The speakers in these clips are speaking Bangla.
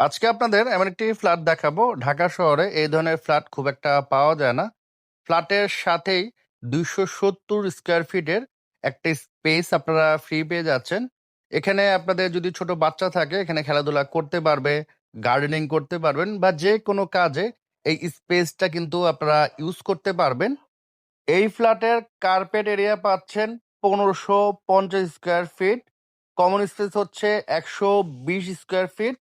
আজকে আপনাদের এমন একটি ফ্ল্যাট দেখাবো। ঢাকা শহরে এই ধরনের ফ্ল্যাট খুব একটা পাওয়া যায় না। ফ্ল্যাটের সাথেই ২৭০ স্কোয়ার ফিটের একটা স্পেস আপনারা ফ্রি পেয়ে যাচ্ছেন। এখানে আপনাদের যদি ছোট বাচ্চা থাকে এখানে খেলাধুলা করতে পারবে, গার্ডেনিং করতে পারবেন বা যে কোনো কাজে এই স্পেসটা কিন্তু আপনারা ইউজ করতে পারবেন। এই ফ্ল্যাটের কার্পেট এরিয়া পাচ্ছেন ১৫৫০ স্কোয়ার ফিট, কমন স্পেস হচ্ছে ১২০ স্কোয়ার ফিট,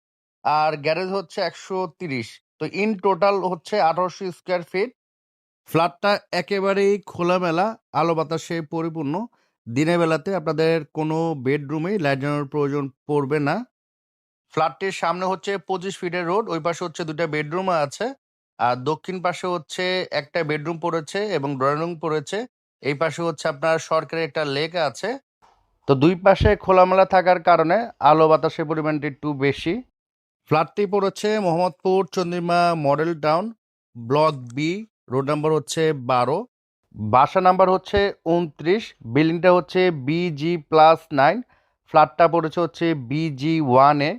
আর গ্যারেজ হচ্ছে ১৩০। তো ইন টোটাল হচ্ছে ১৮০০ স্কোয়ার ফিট। ফ্ল্যাটটা একেবারেই খোলামেলা, আলো বাতাসে পরিপূর্ণ। দিনের বেলাতে আপনাদের কোনো বেডরুমেই লাইট জ্বালানোর প্রয়োজন পড়বে না। ফ্ল্যাটটির সামনে হচ্ছে ২৫ ফিটের রোড, ওই পাশে হচ্ছে ২টা বেডরুম আছে। আর দক্ষিণ পাশে হচ্ছে একটা বেডরুম পড়েছে এবং ড্রয়িং রুম পড়েছে। এই পাশে হচ্ছে আপনার সরকারি একটা লেক আছে। তো দুই পাশে খোলামেলা থাকার কারণে আলো বাতাসের পরিমাণটা একটু বেশি। ফ্ল্যাটটি পড়েছে Mohammadpur Chandrima model town, block B, road number হচ্ছে ১২, বাসা নাম্বার হচ্ছে ২৯, বিল্ডিংটা হচ্ছে BG+9, ফ্ল্যাটটা পড়েছে হচ্ছে BG1-এ।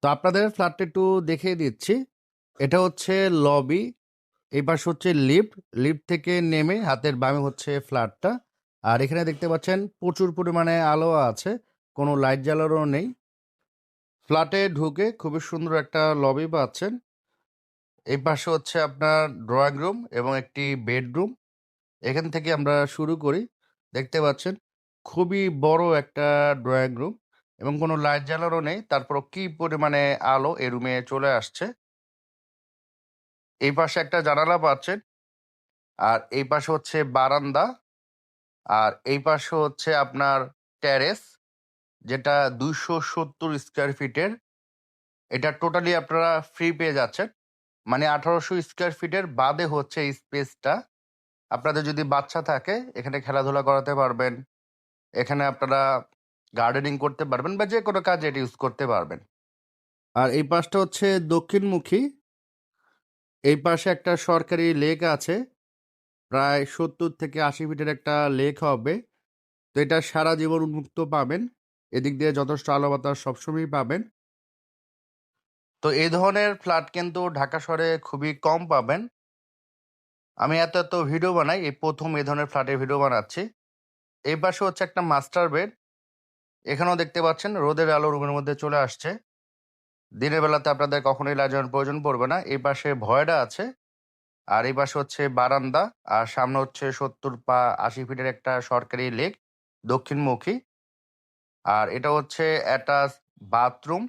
তো আপনাদের ফ্ল্যাটটা একটু দেখিয়ে দিচ্ছি। এটা হচ্ছে লবি, এই পাশে হচ্ছে লিফট, লিফট থেকে নেমে হাতের বামে হচ্ছে ফ্ল্যাটটা। আর এখানে দেখতে পাচ্ছেন প্রচুর পরিমাণে আলো আছে, কোনো লাইট জ্বালানো নেই। ফ্ল্যাটে ঢুকে খুবই সুন্দর একটা লবি পাচ্ছেন। এই পাশে হচ্ছে আপনার ড্রয়িং রুম এবং একটি বেডরুম। এখান থেকে আমরা শুরু করি। দেখতে পাচ্ছেন খুবই বড় একটা ড্রয়িং রুম এবং কোনো লাইট জ্বালানো নেই, তারপরও কি পরিমাণে আলো এই রুমে চলে আসছে। এই পাশে একটা জানালা পাচ্ছেন, আর এই পাশে হচ্ছে বারান্দা, আর এই পাশে হচ্ছে আপনার টেরেস, যেটা ২৭০ স্কোয়ার ফিটের। এটা টোটালি আপনারা ফ্রি পেয়ে যাচ্ছেন। মানে ১৮০০ স্কোয়ার ফিটের বাদে হচ্ছে এই স্পেসটা। আপনাদের যদি বাচ্চা থাকে এখানে খেলাধুলা করাতে পারবেন। এখানে আপনারা গার্ডেনিং করতে পারবেন বা যেকোনো কাজে এটা ইউজ করতে পারবেন। আর এই পাশটা হচ্ছে দক্ষিণমুখী। এই পাশে একটা সরকারি লেক আছে। প্রায় ৭০ থেকে ৮০ ফিটের একটা লেক হবে। তো এটা সারা জীবন উন্মুক্ত পাবেন। এদিক দিয়ে যথেষ্ট আলো বাতাস সবসময়ই পাবেন। তো এই ধরনের ফ্ল্যাট কিন্তু ঢাকা শহরে খুবই কম পাবেন। আমি এত ভিডিও বানাই, এই ১ম এই ধরনের ফ্ল্যাটের ভিডিও বানাচ্ছি। এই পাশে হচ্ছে একটা মাস্টার বেড। এখানেও দেখতে পাচ্ছেন রোদের আলো রুমের মধ্যে চলে আসছে। দিনের বেলাতে আপনাদের কখনোই লাইট জ্বালানোর প্রয়োজন পড়বে না। এই পাশে ভয়েডা আছে, আর এই পাশে হচ্ছে বারান্দা, আর সামনে হচ্ছে ৭০ বা ৮০ ফিটের একটা সরকারি লেক দক্ষিণমুখী। আর এটা হচ্ছে অ্যাটাচ বাথরুম